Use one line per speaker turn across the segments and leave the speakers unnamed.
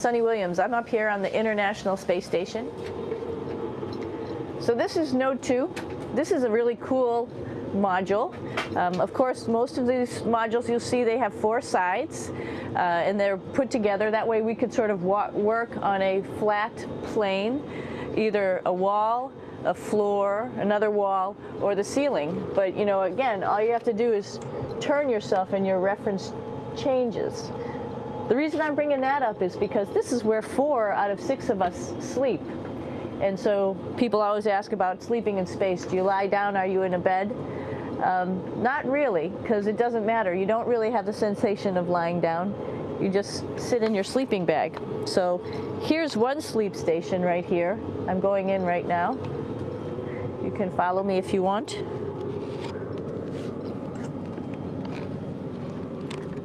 Sunny Williams. I'm up here on the International Space Station. So this is Node 2. This is a really cool module. Of course, most of these modules you'll see they have 4 sides and they're put together. That way we could sort of work on a flat plane, either a wall, a floor, another wall, or the ceiling. But you know, again, all you have to do is turn yourself and your reference changes. The reason I'm bringing that up is because this is where 4 out of 6 of us sleep. And so people always ask about sleeping in space. Do you lie down? Are you in a bed? Not really, because it doesn't matter. You don't really have the sensation of lying down. You just sit in your sleeping bag. So here's one sleep station right here. I'm going in right now. You can follow me if you want.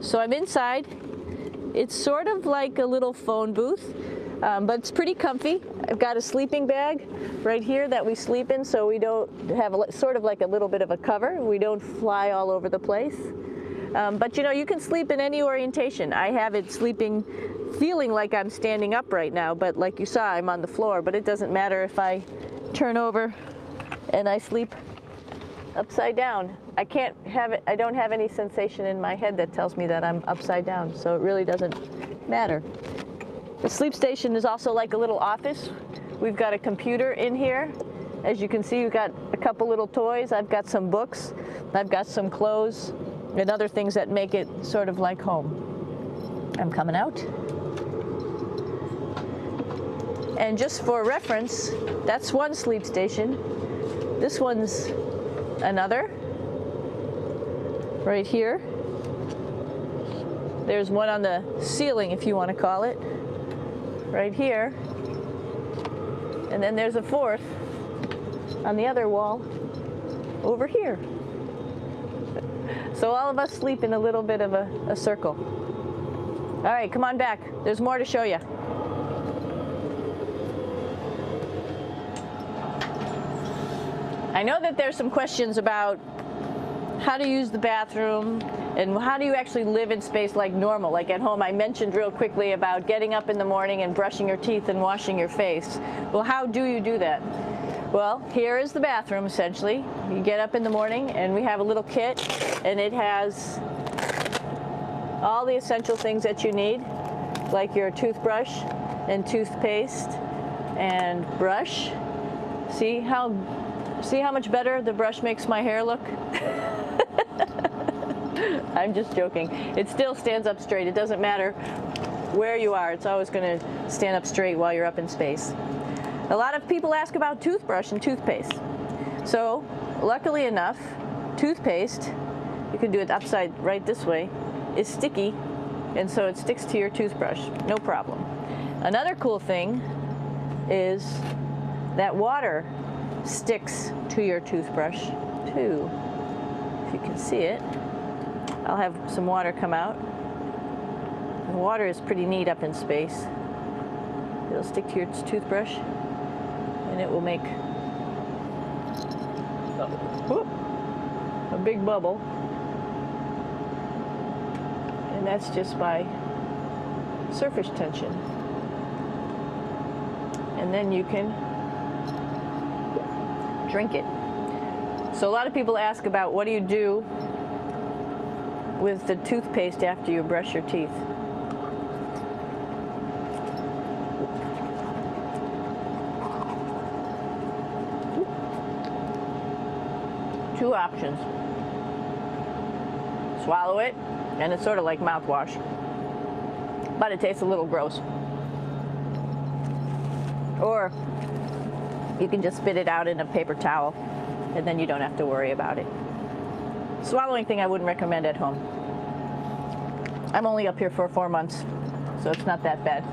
So I'm inside. It's sort of like a little phone booth, but it's pretty comfy. I've got a sleeping bag right here that we sleep in, so we don't have sort of like a little bit of a cover. We don't fly all over the place. But you know, you can sleep in any orientation. I have it sleeping, feeling like I'm standing up right now, but like you saw, I'm on the floor. But it doesn't matter if I turn over and I sleep upside down. I don't have any sensation in my head that tells me that I'm upside down, so it really doesn't matter. The sleep station is also like a little office. We've got a computer in here. As you can see, we've got a couple little toys. I've got some books. I've got some clothes and other things that make it sort of like home. I'm coming out. And just for reference, that's one sleep station. This one's another. Right here. There's one on the ceiling, if you want to call it. Right here. And then there's a 4th on the other wall over here. So all of us sleep in a little bit of a circle. All right, come on back. There's more to show you. I know that there's some questions about how to use the bathroom and how do you actually live in space like normal, like at home. I mentioned real quickly about getting up in the morning and brushing your teeth and washing your face. Well, how do you do that? Well, here is the bathroom, essentially. You get up in the morning and we have a little kit, and it has all the essential things that you need, like your toothbrush and toothpaste and brush. See how much better the brush makes my hair look? I'm just joking. It still stands up straight. It doesn't matter where you are. It's always going to stand up straight while you're up in space. A lot of people ask about toothbrush and toothpaste. So, luckily enough, toothpaste, you can do it upside right this way, is sticky, and so it sticks to your toothbrush. No problem. Another cool thing is that water sticks to your toothbrush too. If you can see it, I'll have some water come out. And water is pretty neat up in space. It'll stick to your toothbrush and it will make a big bubble. And that's just by surface tension. And then you can drink it. So a lot of people ask about what do you do with the toothpaste after you brush your teeth. Two options. Swallow it, and it's sort of like mouthwash, but it tastes a little gross. Or you can just spit it out in a paper towel, and then you don't have to worry about it. Swallowing thing I wouldn't recommend at home. I'm only up here for 4 months, so it's not that bad.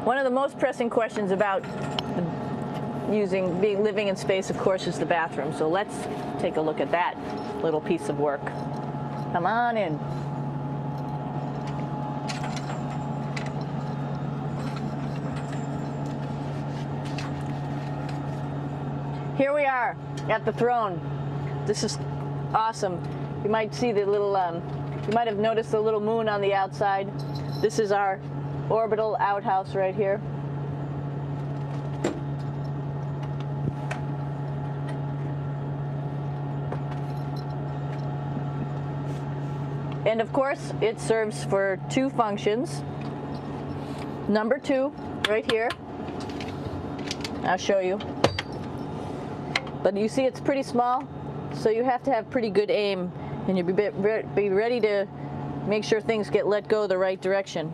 One of the most pressing questions about living in space, of course, is the bathroom. So let's take a look at that little piece of work. Come on in. Here we are at the throne. This is awesome. You might see the little You might have noticed the little moon on the outside. This is our orbital outhouse right here. And of course, it serves for two functions. Number two, right here. I'll show you. But you see it's pretty small, so you have to have pretty good aim, and you'll be ready to make sure things get let go the right direction.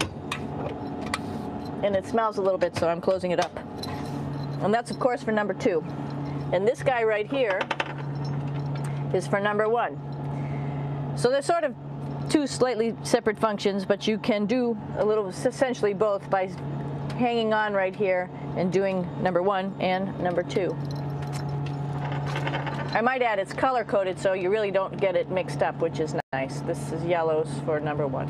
And it smells a little bit, so I'm closing it up. And that's, of course, for number two. And this guy right here is for number one. So they're sort of two slightly separate functions, but you can do a little, essentially both, by hanging on right here and doing number one and number two. I might add it's color coded, so you really don't get it mixed up, which is nice. This is yellows for number one.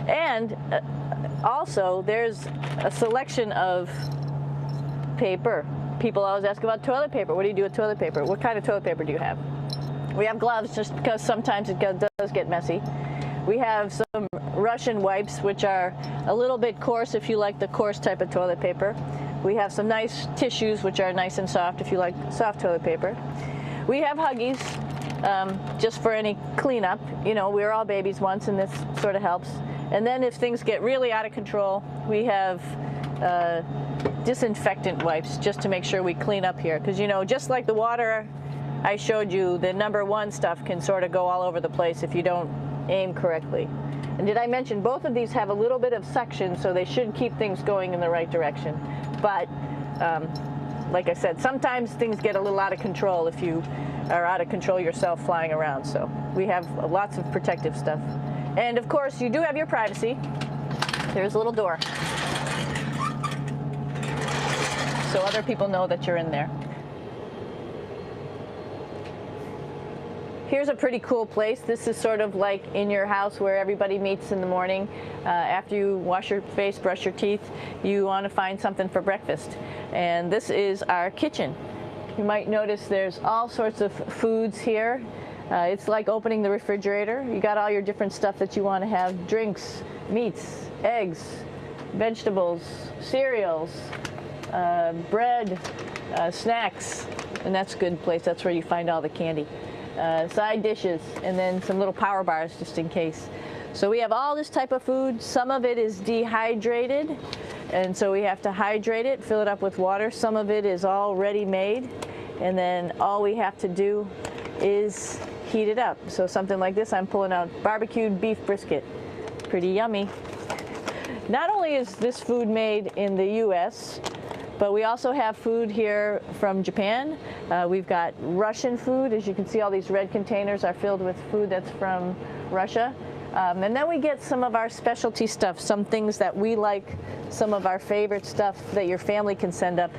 And also there's a selection of paper. People always ask about toilet paper. What do you do with toilet paper? What kind of toilet paper do you have? We have gloves, just because sometimes it does get messy. We have some Russian wipes, which are a little bit coarse if you like the coarse type of toilet paper. We have some nice tissues, which are nice and soft if you like soft toilet paper. We have Huggies, just for any cleanup. You know, we were all babies once, and this sort of helps. And then if things get really out of control, we have disinfectant wipes, just to make sure we clean up here. Because, you know, just like the water I showed you, the number one stuff can sort of go all over the place if you don't aim correctly. And did I mention both of these have a little bit of suction, so they should keep things going in the right direction. But like I said, sometimes things get a little out of control if you are out of control yourself flying around. So we have lots of protective stuff. And of course, you do have your privacy. There's a little door, so other people know that you're in there. Here's a pretty cool place. This is sort of like in your house where everybody meets in the morning. After you wash your face, brush your teeth, you want to find something for breakfast. And this is our kitchen. You might notice there's all sorts of foods here. It's like opening the refrigerator. You got all your different stuff that you want to have: drinks, meats, eggs, vegetables, cereals, bread, snacks. And that's a good place. That's where you find all the candy. Side dishes, and then some little power bars just in case. So we have all this type of food. Some of it is dehydrated, and so we have to hydrate it, fill it up with water. Some of it is all ready-made, and then all we have to do is heat it up. So something like this, I'm pulling out barbecued beef brisket. Pretty yummy. Not only is this food made in the US, but we also have food here from Japan. We've got Russian food. As you can see, all these red containers are filled with food that's from Russia. And then we get some of our specialty stuff, some things that we like, some of our favorite stuff that your family can send up.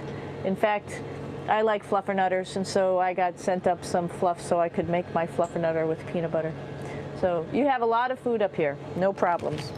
In fact, I like fluffernutters, and so I got sent up some fluff so I could make my fluffernutter with peanut butter. So you have a lot of food up here, no problems.